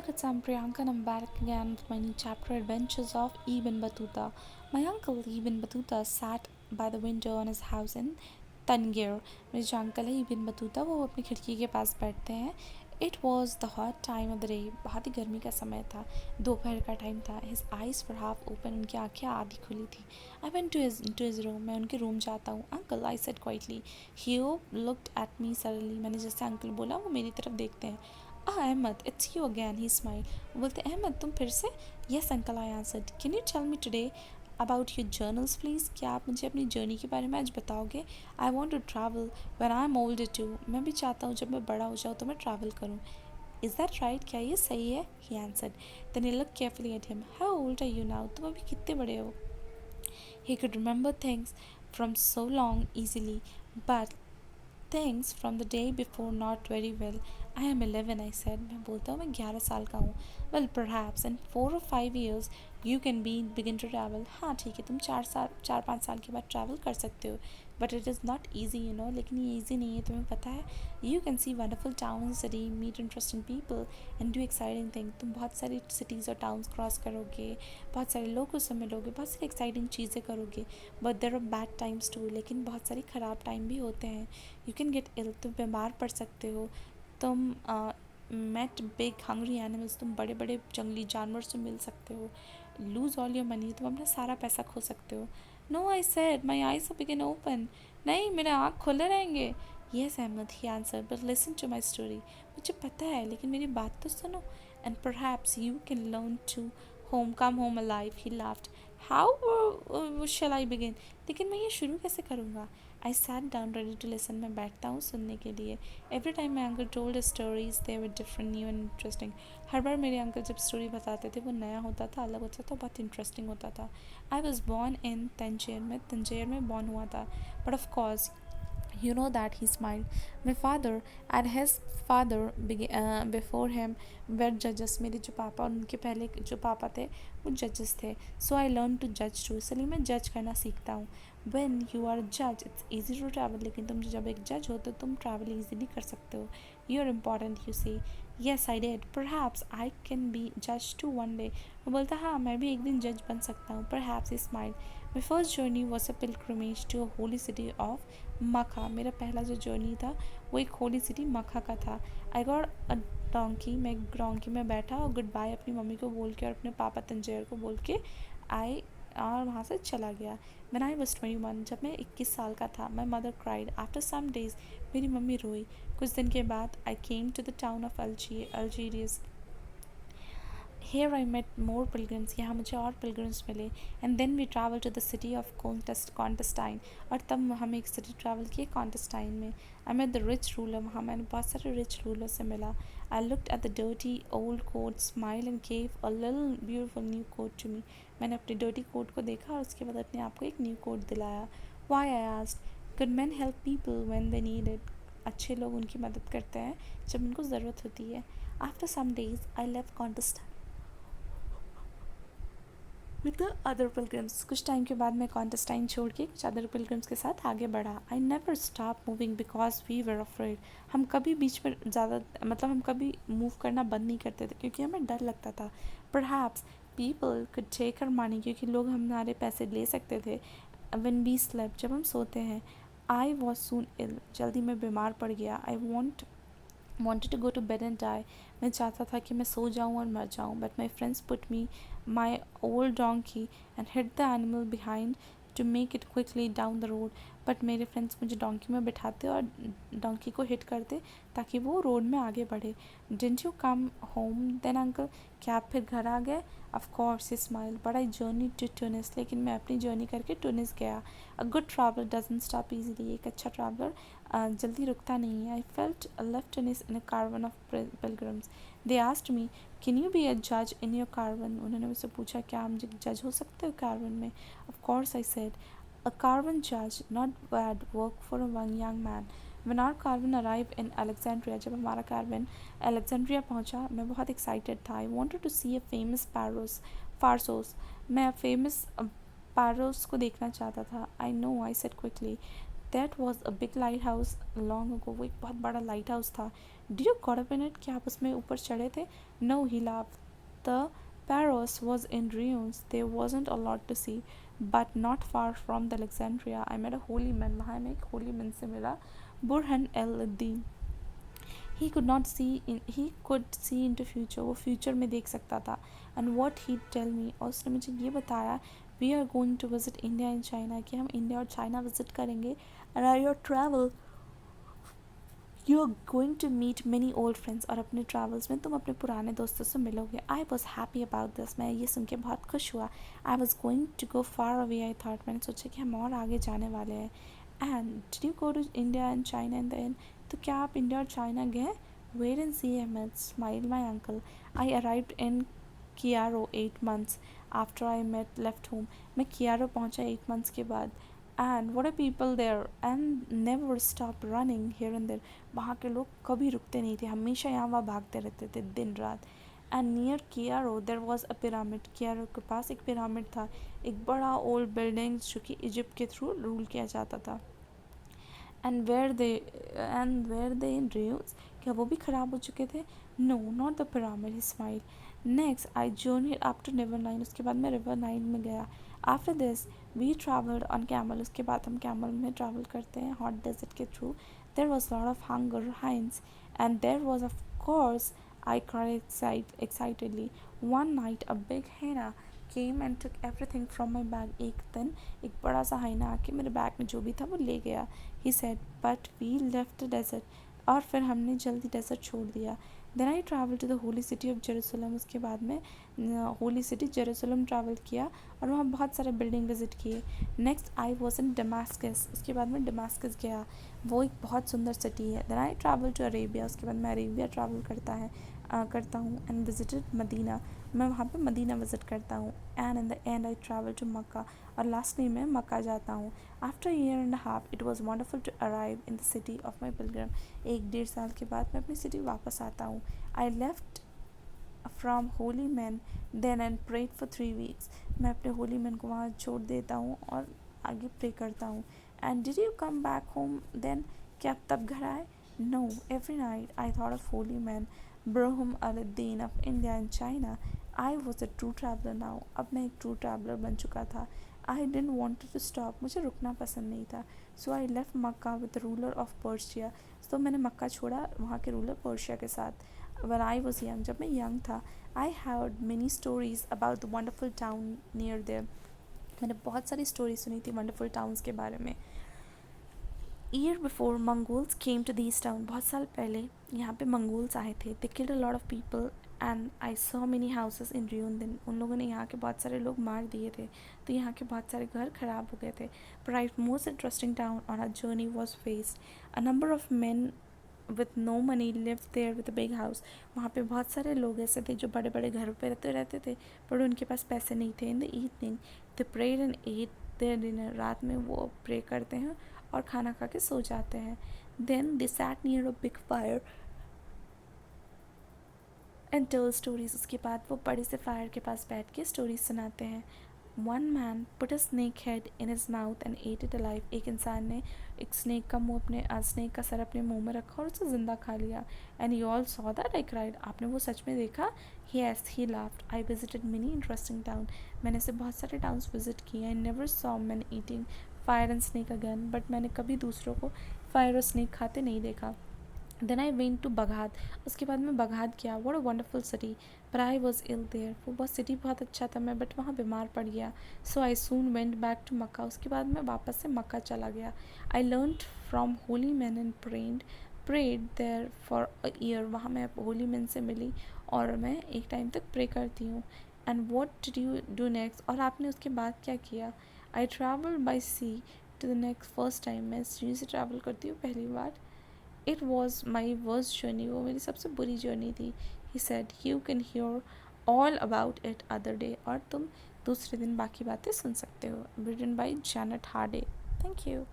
look, it's Priyanka and I'm back again with my new chapter Adventures of Ibn Battuta. My uncle Ibn Battuta sat by the window on his house in Tangier. मेरे जो uncle है Ibn Battuta वो अपनी खिड़की के पास बैठते हैं. It was the hot time of the day. बहुत ही गर्मी का समय था. दोपहर का टाइम था. His eyes were half open. उनकी आंखें आधी खुली थी. I went to his room. मैं उनके रूम जाता हूँ. Uncle, I said quietly. He looked at me suddenly. मैंने जैसे अंकल बोला वो मेरी तरफ देखते हैं. Ahmad, it's you again. He smile. बोलते अहमद तुम फिर से. Yes uncle, I answered. Can you tell me today about your journals please. क्या आप मुझे अपनी जर्नी के बारे में आज बताओगे. I want to travel when I am older too. मैं भी चाहता हूँ जब मैं बड़ा हो जाऊँ तो मैं ट्रैवल करूँ. Is that right. क्या ये सही है. He answered. Then he look carefully at him. How old are you now. तुम अभी कितने बड़े हो. ही could remember things from so long easily, but things from the day before not very well. I am 11, I said. मैं बोलता हूँ मैं 11 साल का हूँ. Well, perhaps in 4 or 5 years you can begin to travel. हाँ ठीक है, तुम 4-5 साल के बाद ट्रैवल कर सकते हो. But it is not easy, you know. लेकिन ये easy नहीं है, तुम्हें पता है. You can see wonderful towns, city, meet interesting people and do exciting things. तुम बहुत सारी cities और towns क्रॉस करोगे, बहुत सारे लोगों से मिलोगे, बहुत सारी एक्साइटिंग चीज़ें करोगे. But there are bad times too. लेकिन बहुत सारी ख़राब टाइम भी होते हैं. You can get ill. तुम बीमार पड़ सकते हो. तुम मेट बिग हंग्री एनिमल्स. तुम बड़े बड़े जंगली जानवर से मिल सकते हो. Lose all your money. तुम अपना सारा पैसा खो सकते हो. No, I said, my eyes are begin open. नहीं, मेरे आँख खुले रहेंगे. Yes Ahmad, he answer, but listen to my story. मुझे पता है लेकिन मेरी बात तो सुनो. And perhaps you can learn to come home alive. He laughed. How shall I begin. लेकिन मैं ये शुरू कैसे करूँगा. I sat down ready to listen. मैं बैठता हूँ सुनने के लिए. Every time my uncle told stories they were different, new and interesting. हर बार मेरे अंकल जब स्टोरी बताते थे वो नया होता था, अलग होता था, बहुत इंटरेस्टिंग होता था. I was born in Tangier. मैं तंजेर में बॉर्न हुआ था. But of course you know that. He smiled. My father and his father before him were judges. मेरे जो पापा और उनके पहले जो पापा थे वो जजेस थे. So I learned to judge too. इसलिए मैं जज करना सीखता हूँ. When you are a judge it's easy to travel. लेकिन तुम जब एक जज हो तो तुम ट्रैवल ईजीली कर सकते हो. You are important, you see. Yes, I did. Perhaps I can be judge too one day. वो बोलता हाँ मैं भी एक दिन जज बन सकता हूँ. Perhaps. He smiled. My first journey was a pilgrimage to a holy city of मक्का. मेरा पहला जो जर्नी था वो एक होली सिटी मक्का का था. I got a donkey. मैं एक डोंकी में बैठा और गुड बाय अपनी मम्मी को बोल के और अपने पापा तंजेर को बोल के आई और वहाँ से चला गया. Man I was 21. जब मैं 21 साल का था. My mother cried. After some days मेरी मम्मी रोई. कुछ दिन के बाद I came to the town of Algiers. Here I met more pilgrims. यहाँ मुझे और pilgrims मिले. And then we traveled to the city of Contestine. और तब हम एक city travel किए Contestine में. I met the rich ruler. वहाँ मैंने बहुत सारे rich ruler से मिला. I looked at the dirty old coat, smiled and gave a little beautiful new coat to me. मैंने अपने dirty coat को देखा और उसके बाद अपने आप को एक new coat दिलाया. Why, I asked. Good men help people when they need it. अच्छे लोग उनकी मदद करते हैं जब उनको ज़रूरत होती है. After some days I left Contestine with the other pilgrims. कुछ टाइम के बाद मैं कॉन्टेस्टाइन छोड़ के कुछ अदर पिलग्रिम्स के साथ आगे बढ़ा. I never stop moving because we were afraid. हम कभी बीच में ज़्यादा हम कभी मूव करना बंद नहीं करते थे क्योंकि हमें डर लगता था. Perhaps people could take our money. क्योंकि लोग हमारे पैसे ले सकते थे. When we slept. जब हम सोते हैं. I was soon ill. जल्दी मैं बीमार पड़ गया. आई wanted to go to bed and die. मैं चाहता था कि मैं सो जाऊँ और मर जाऊँ. But my friends put me my old donkey and hit the animal behind to make it quickly down the road. But मेरे फ्रेंड्स मुझे डोंकी में बिठाते और डोंकी को हिट करते ताकि वो रोड में आगे बढ़े. Didn't you come home then uncle? क्या आप फिर घर आ गए. Of course. He smiled. But I journeyed to Tunis. लेकिन मैं अपनी जर्नी करके टूनिस गया. A good traveler doesn't stop easily. एक अच्छा ट्रैवलर जल्दी रुकता नहीं है. I felt left Tunis in a caravan of pilgrims. They asked me, can you be a judge in your caravan? उन्होंने मुझसे पूछा क्या हम जज हो सकते हो caravan में. Of course, I said. A caravan judge, not bad work for a one young man. When our caravan arrived in Alexandria, जब हमारा caravan Alexandria पहुंचा, मैं बहुत excited था. I wanted to see a famous Pharos. मैं famous Pharos को देखना चाहता था. I know, I said quickly. That was a big lighthouse long ago, वो एक बहुत बड़ा लाइट हाउस था. Did you got up in it, क्या आप उसमें ऊपर चढ़े थे? No, he laugh. The Paros was in ruins. There wasn't a lot to see, but not far from the Alexandria. I met a holy man. वहाँ मैं एक holy man से मिला. Burhan el-Din. He could see into future. वो future में देख सकता था. And what he tell me, और उसने मुझे ये बताया, we are going to visit India and China, कि हम इंडिया और चाइना विजिट करेंगे. And on your travel you are going to meet many old friends, और अपने ट्रैवल्स में तुम अपने पुराने दोस्तों से मिलोगे. I was happy about this. मैं ये सुन के बहुत खुश हुआ. I was going to go far away. I thought, मैंने सोचा कि हम और आगे जाने वाले हैं. And did you go to India and China in the end, तो क्या आप इंडिया और चाइना गए? Wait and see, Ahmed smile my uncle. I arrived in Cairo 8 months after I met left home. मैं कियारो पहुँचा 8 months के बाद. And what are people there and never stop running here and there. वहाँ के लोग कभी रुकते नहीं थे, हमेशा यहाँ वहाँ भागते रहते थे दिन रात. And near Cairo there was a pyramid. Cairo के पास एक पिरामिड था, एक बड़ा ओल्ड बिल्डिंग जो कि इजिप्ट के थ्रू रूल किया जाता था. And were they in ruins, क्या वो भी ख़राब हो चुके थे? No, not the pyramid. He smile. Next I journey up to river Nile. उसके बाद मैं रिवर नाइन में गया. After this we travelled on camel. उसके बाद हम कैमल में ट्रैवल करते हैं हॉट डेजर्ट के through. There was lot of hunger hyenas and there was of course. I cried excitedly. One night a big hyena came and took everything from my bag. एक दिन एक बड़ा सा हाइना आके मेरे बैग में जो भी था वो ले गया. He said, but we left the desert. और फिर हमने जल्दी डेजर्ट छोड़ दिया. Then I travel to the holy city of Jerusalem. उसके बाद में होली सिटी जेरूसलम ट्रैवल किया और वहाँ बहुत सारे बिल्डिंग विजिट किए. Next I was in Damascus. उसके बाद में डमास्कस गया, वो एक बहुत सुंदर सिटी है. Then I travel to Arabia. उसके बाद मैं अरेबिया ट्रैवल करता हूँ. And visited Medina. मैं वहाँ पे मदीना विज़िट करता हूँ. And in the end I travel to Mecca. और लास्टली मैं मक्का जाता हूँ. After year and half it was wonderful to arrive in the city of my pilgrim. 1-1.5 साल के बाद मैं अपनी सिटी वापस आता हूँ. I left from holy man then and prayed for 3 weeks. मैं अपने होली मैन को वहाँ छोड़ देता हूँ और आगे प्रे करता हूँ. And did you come back home then, क्या आप तब घर आए? No, every night I thought of holy man Burham al-Din of India and China. I was a true traveler now. अब मैं एक true traveler बन चुका था. I didn't want to stop. मुझे रुकना पसंद नहीं था. So I left Makkah with the ruler of Persia. तो मैंने मक्का छोड़ा वहाँ के रूलर पर्शिया के साथ. When I was young, जब मैं young था, I heard many stories about the wonderful town near there. मैंने बहुत सारी स्टोरी सुनी थी वंडरफुल टाउन्स के बारे में. Year before Mongols came to this town. बहुत साल पहले यहाँ पे मंगोल्स आए थे. They killed a lot of people and I saw many houses in ruin. दिन उन लोगों ने यहाँ के बहुत सारे लोग मार दिए थे, तो यहाँ के बहुत सारे घर ख़राब हो गए थे. But most interesting town on our journey was faced. A number of man with no money live there with a big house. वहाँ पे बहुत सारे लोग ऐसे थे जो बड़े बड़े घरों पे रहते थे, पर उनके पास पैसे नहीं थे. In the evening they prayed and ate their dinner. रात में वो प्रे करते हैं और खाना खा के सो जाते हैं. Then they sat near a big fire and tell stories. उसके बाद वो बड़े से फायर के पास बैठ के स्टोरीज सुनाते हैं. One man put a snake head in his mouth and at it alive. एक इंसान ने एक स्नेक का मुंह अपने स्नेक का सर अपने मुंह में रखा और उसे ज़िंदा खा लिया. And you all saw that. I cried. आपने वो सच में देखा? Yes, he laughed. I visited many interesting town. मैंने ऐसे बहुत सारे टाउन्स विजिट किए. I never saw man eating fire and snake again. But मैंने कभी दूसरों को फायर और स्नेक खाते नहीं देखा. Then I went to Baghdad. उसके बाद मैं बघात गया. What a wonderful city. पर आई वॉज इल देयर. वो बहुत सिटी बहुत अच्छा था मैं, बट वहाँ बीमार पड़ गया. So I soon went back to Mecca. उसके बाद मैं वापस से मक्का चला गया. I learn from holy man and prayed there for a year. वहाँ मैं होली मैन से मिली और मैं एक टाइम तक प्रे करती हूँ. And what did you do next. और आपने उसके बाद क्या किया? I travel by sea to the next first time. मैं सी से ट्रैवल करती हूँ पहली बार. It was my worst journey. वो मेरी सबसे बुरी जर्नी थी. He said you can hear all about it other day. और तुम दूसरे दिन बाकी बातें सुन सकते हो. Written by Janet Hardy. Thank you.